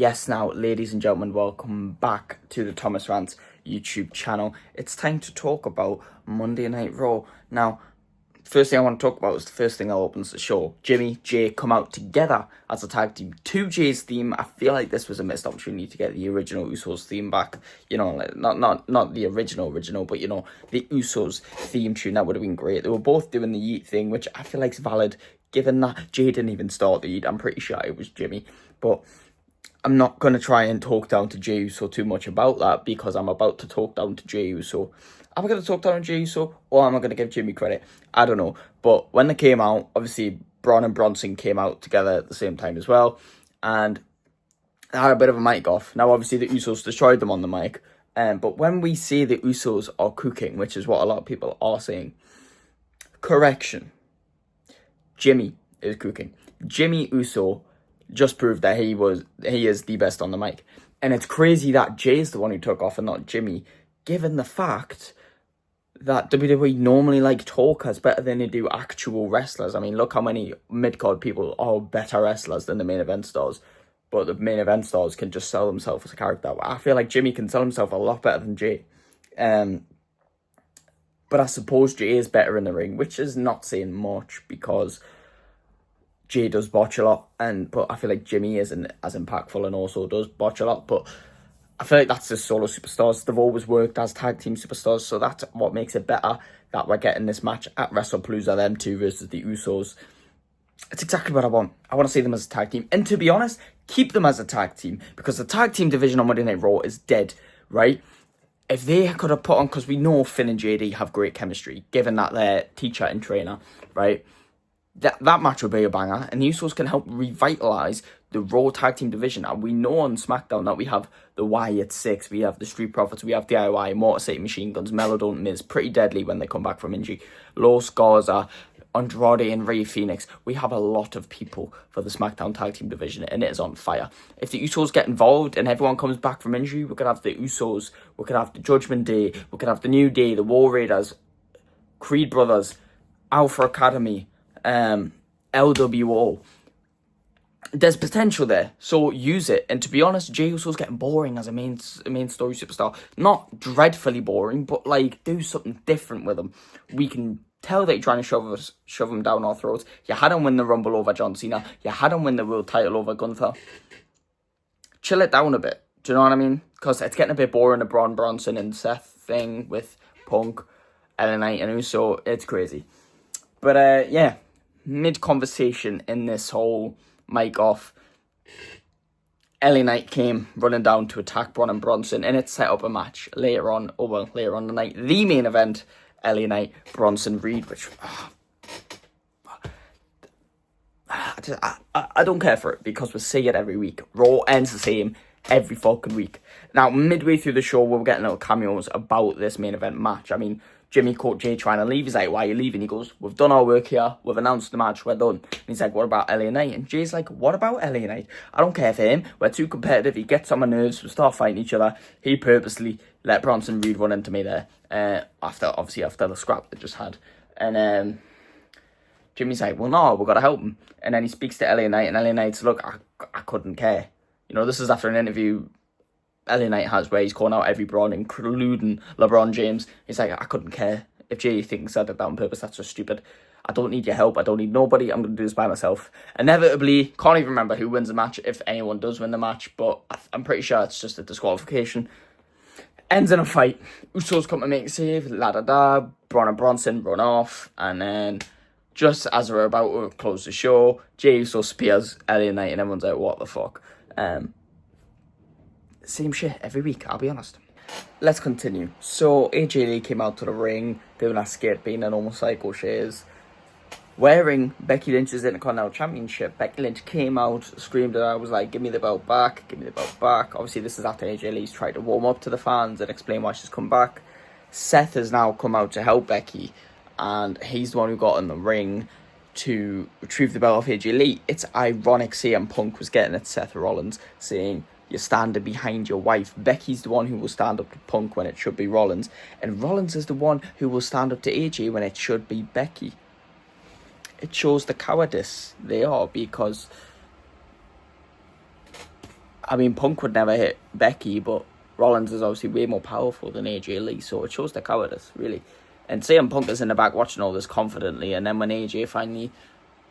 Yes, now, ladies and gentlemen, welcome back to the Thomas Rants YouTube channel. It's time to talk about Monday Night Raw. Now, first thing I want to talk about is the first thing that opens the show. Jimmy, Jay come out together as a tag team to Jay's theme. I feel like this was a missed opportunity to get the original USOS theme back. You know, like, not the original, but, you know, the USOS theme tune. That would have been great. They were both doing the yeet thing, which I feel like is valid, given that Jay didn't even start the yeet. I'm pretty sure it was Jimmy. But I'm not going to try and talk down to Jey Uso too much about that, because I'm about to talk down to Jey Uso. Am I going to talk down to Jey Uso, or am I going to give Jimmy credit? I don't know. But when they came out, obviously Braun and Bronson came out together at the same time as well, and they had a bit of a mic off. Now, obviously, the Usos destroyed them on the mic, but when we say the Usos are cooking, which is what a lot of people are saying, correction, Jimmy is cooking. Jimmy Uso just proved that he is the best on the mic. And it's crazy that Jay's the one who took off and not Jimmy, given the fact that WWE normally like talkers better than they do actual wrestlers. I mean, look how many mid-card people are better wrestlers than the main event stars. But the main event stars can just sell themselves as a character. I feel like Jimmy can sell himself a lot better than Jay. But I suppose Jay is better in the ring, which is not saying much, because Jay does botch a lot, but I feel like Jimmy isn't as impactful and also does botch a lot. But I feel like that's the solo superstars. They've always worked as tag team superstars, so that's what makes it better that we're getting this match at WrestlePalooza, them two versus the Usos. It's exactly what I want. I want to see them as a tag team. And to be honest, keep them as a tag team, because the tag team division on Monday Night Raw is dead, right? If they could have put on, because we know Finn and JD have great chemistry, given that they're teacher and trainer, right? That match would be a banger, and the Usos can help revitalise the Raw tag team division. And we know on SmackDown that we have the Wyatt Six, we have the Street Profits, we have DIY, Motor City Machine Guns, Melodon, Miz, pretty deadly when they come back from injury, Los Garza, Andrade and Rey Fenix. We have a lot of people for the SmackDown tag team division, and it is on fire. If the Usos get involved and everyone comes back from injury, we could have the Usos, we could have the Judgment Day, we could have the New Day, the War Raiders, Creed Brothers, Alpha Academy, LWO. There's potential there, so use it. And to be honest, Jey Uso's getting boring as a main story superstar. Not dreadfully boring, but like, do something different with him. We can tell that you're trying to shove him down our throats. You had him win the Rumble over John Cena. You had him win the world title over Gunther. Chill it down a bit. Do you know what I mean? Because it's getting a bit boring, the Braun Bronson and Seth thing with Punk, LA Knight and Uso. It's crazy. But yeah, mid-conversation in this whole mic off, LA Knight came running down to attack Braun and Bronson, and it set up a match later on the night. The main event, LA Knight, Bronson Reed, which I don't care for it, because we see it every week. Raw ends the same every fucking week. Now, midway through the show, we were getting little cameos about this main event match. I mean, Jimmy caught Jay trying to leave. He's like, why are you leaving? He goes, we've done our work here. We've announced the match. We're done. And he's like, what about LA Knight? And Jay's like, what about LA Knight? I don't care for him. We're too competitive. He gets on my nerves. We start fighting each other. He purposely let Bronson Reed run into me there. After the scrap they just had. And Jimmy's like, well, no, we've got to help him. And then he speaks to LA Knight. And LA Knight's, look, I couldn't care. You know, this is after an interview LA Knight has where he's calling out every Braun, including LeBron James. He's like, I couldn't care. If Jay thinks I did that on purpose, that's just stupid. I don't need your help. I don't need nobody. I'm going to do this by myself. Inevitably, can't even remember who wins the match, if anyone does win the match, but I'm pretty sure it's just a disqualification. Ends in a fight. Usos come to make a save, la-da-da. Braun and Bronson run off, and then just as we're about to close the show, Jey Uso spears LA Knight, and everyone's like, what the fuck? Same shit every week, I'll be honest. Let's continue. So AJ Lee came out to the ring, doing that skit, being an almost psycho she is, wearing Becky Lynch's Intercontinental Championship. Becky Lynch came out, screamed at her, was like, give me the belt back, give me the belt back. Obviously this is after AJ Lee's tried to warm up to the fans and explain why she's come back. Seth has now come out to help Becky, and he's the one who got in the ring to retrieve the belt off AJ Lee. It's ironic CM Punk was getting at Seth Rollins, saying, you're standing behind your wife. Becky's the one who will stand up to Punk when it should be Rollins. And Rollins is the one who will stand up to AJ when it should be Becky. It shows the cowardice they are, because I mean, Punk would never hit Becky, but Rollins is obviously way more powerful than AJ Lee, so it shows their cowardice, really. And CM Punk is in the back watching all this confidently, and then when AJ finally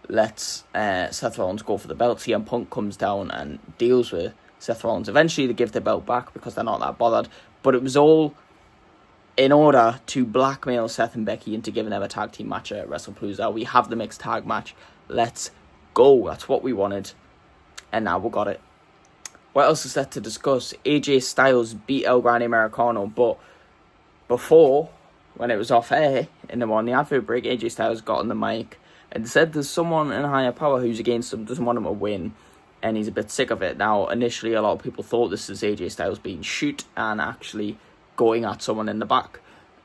lets Seth Rollins go for the belt, CM Punk comes down and deals with Seth Rollins. Eventually, they give the belt back because they're not that bothered, but it was all in order to blackmail Seth and Becky into giving them a tag team match at WrestlePalooza. We have the mixed tag match. Let's go. That's what we wanted, and now we got it. What else is there to discuss? AJ Styles beat El Grande Americano, but before, when it was off air, in the advert break, AJ Styles got on the mic and said there's someone in higher power who's against him, doesn't want him to win, and he's a bit sick of it. Now, initially, a lot of people thought this is AJ Styles being shoot and actually going at someone in the back.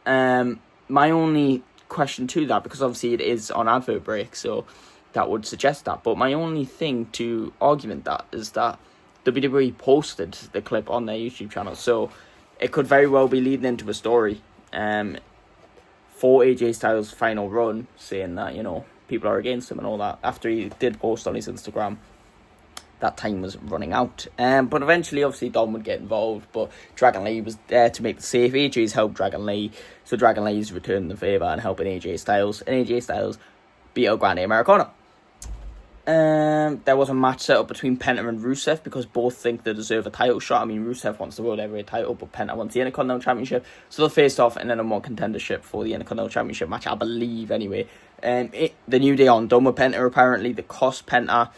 My only question to that, because obviously it is on advert break, so that would suggest that, but my only thing to argument that is that WWE posted the clip on their YouTube channel, so it could very well be leading into a story for AJ Styles' final run, saying that, people are against him and all that. After he did post on his Instagram, that time was running out. But eventually, obviously, Dom would get involved, but Dragon Lee was there to make the save. AJ's helped Dragon Lee, so Dragon Lee's returning the favour and helping AJ Styles, and AJ Styles beat El Grande Americano. There was a match set up between Penta and Rusev because both think they deserve a title shot. I mean, Rusev wants the World Heavyweight title, but Penta wants the Intercontinental Championship. So they'll face off in a number one contendership for the Intercontinental Championship match, I believe, anyway. The New Day on done with Penta, apparently. They cost Penta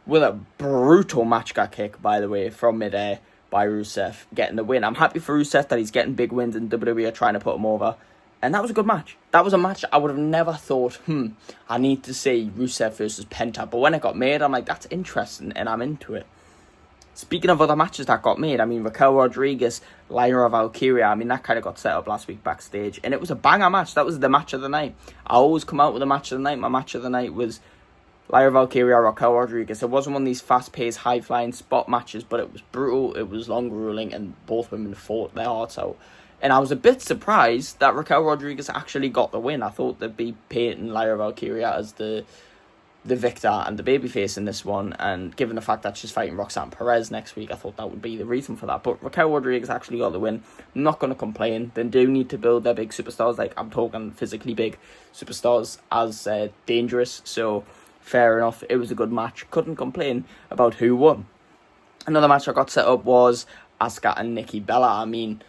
with a brutal match got kick, by the way, from midair by Rusev, getting the win. I'm happy for Rusev that he's getting big wins and WWE are trying to put him over. And that was a good match. That was a match I would have never thought, I need to see Rusev versus Penta. But when it got made, I'm like, that's interesting, and I'm into it. Speaking of other matches that got made, I mean, Raquel Rodriguez, Lyra Valkyria, I mean, that kind of got set up last week backstage. And it was a banger match. That was the match of the night. I always come out with a match of the night. My match of the night was Lyra Valkyria, Raquel Rodriguez. It wasn't one of these fast-paced, high-flying spot matches, but it was brutal, it was long-ruling, and both women fought their hearts out. And I was a bit surprised that Raquel Rodriguez actually got the win. I thought they'd be painting Lyra Valkyria as the victor and the babyface in this one. And given the fact that she's fighting Roxanne Perez next week, I thought that would be the reason for that. But Raquel Rodriguez actually got the win. I'm not going to complain. They do need to build their big superstars. Like, I'm talking physically big superstars as dangerous. So, fair enough. It was a good match. Couldn't complain about who won. Another match that got set up was Asuka and Nikki Bella. I mean,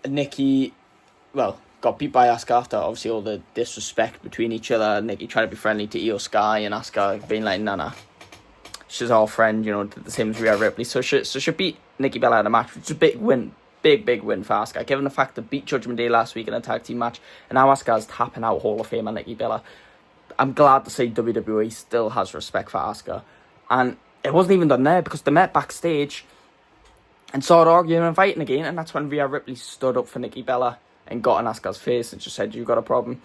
Nikki, got beat by Asuka after obviously all the disrespect between each other. Nikki trying to be friendly to Io Sky, and Asuka being like, nah, she's our friend, the same as Rhea Ripley. So she beat Nikki Bella in a match, which is a big win, big win for Asuka, given the fact that beat Judgment Day last week in a tag team match, and now Asuka's tapping out Hall of Famer Nikki Bella. I'm glad to see WWE still has respect for Asuka, and it wasn't even done there because they met backstage and started arguing and fighting again, and that's when Rhea Ripley stood up for Nikki Bella and got in Asuka's face and just said, you got a problem?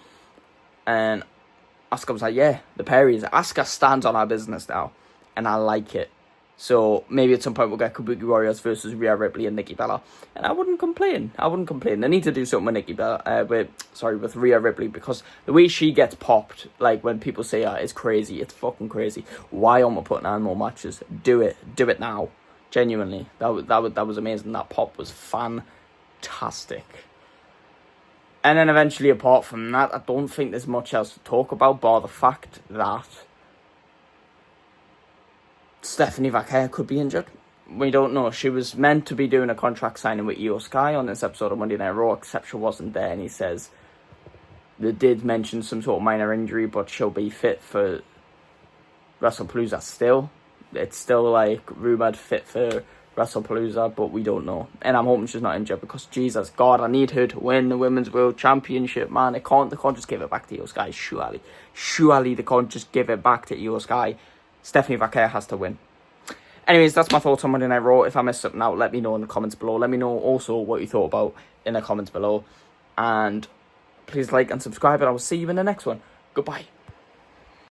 And Asuka was like, yeah, the Perrys. Asuka stands on our business now, and I like it. So maybe at some point we'll get Kabuki Warriors versus Rhea Ripley and Nikki Bella, and I wouldn't complain. They need to do something with Nikki Bella, with Rhea Ripley, because the way she gets popped, like when people say is crazy, it's fucking crazy. Why aren't we putting on more matches? Do it now. Genuinely, that was amazing. That pop was fantastic. And then eventually, apart from that, I don't think there's much else to talk about, bar the fact that Stephanie Vaquer could be injured. We don't know. She was meant to be doing a contract signing with Io Sky on this episode of Monday Night Raw, except she wasn't there, and he says they did mention some sort of minor injury, but she'll be fit for WrestlePalooza still. It's still rumoured fit for WrestlePalooza, but we don't know. And I'm hoping she's not injured because, Jesus God, I need her to win the Women's World Championship, man. They can't just give it back to Io Sky, surely. Surely they can't just give it back to Io Sky. Stephanie Vaquer has to win. Anyways, that's my thoughts on Monday Night Raw. If I missed something out, let me know in the comments below. Let me know also what you thought about in the comments below. And please like and subscribe, and I will see you in the next one. Goodbye.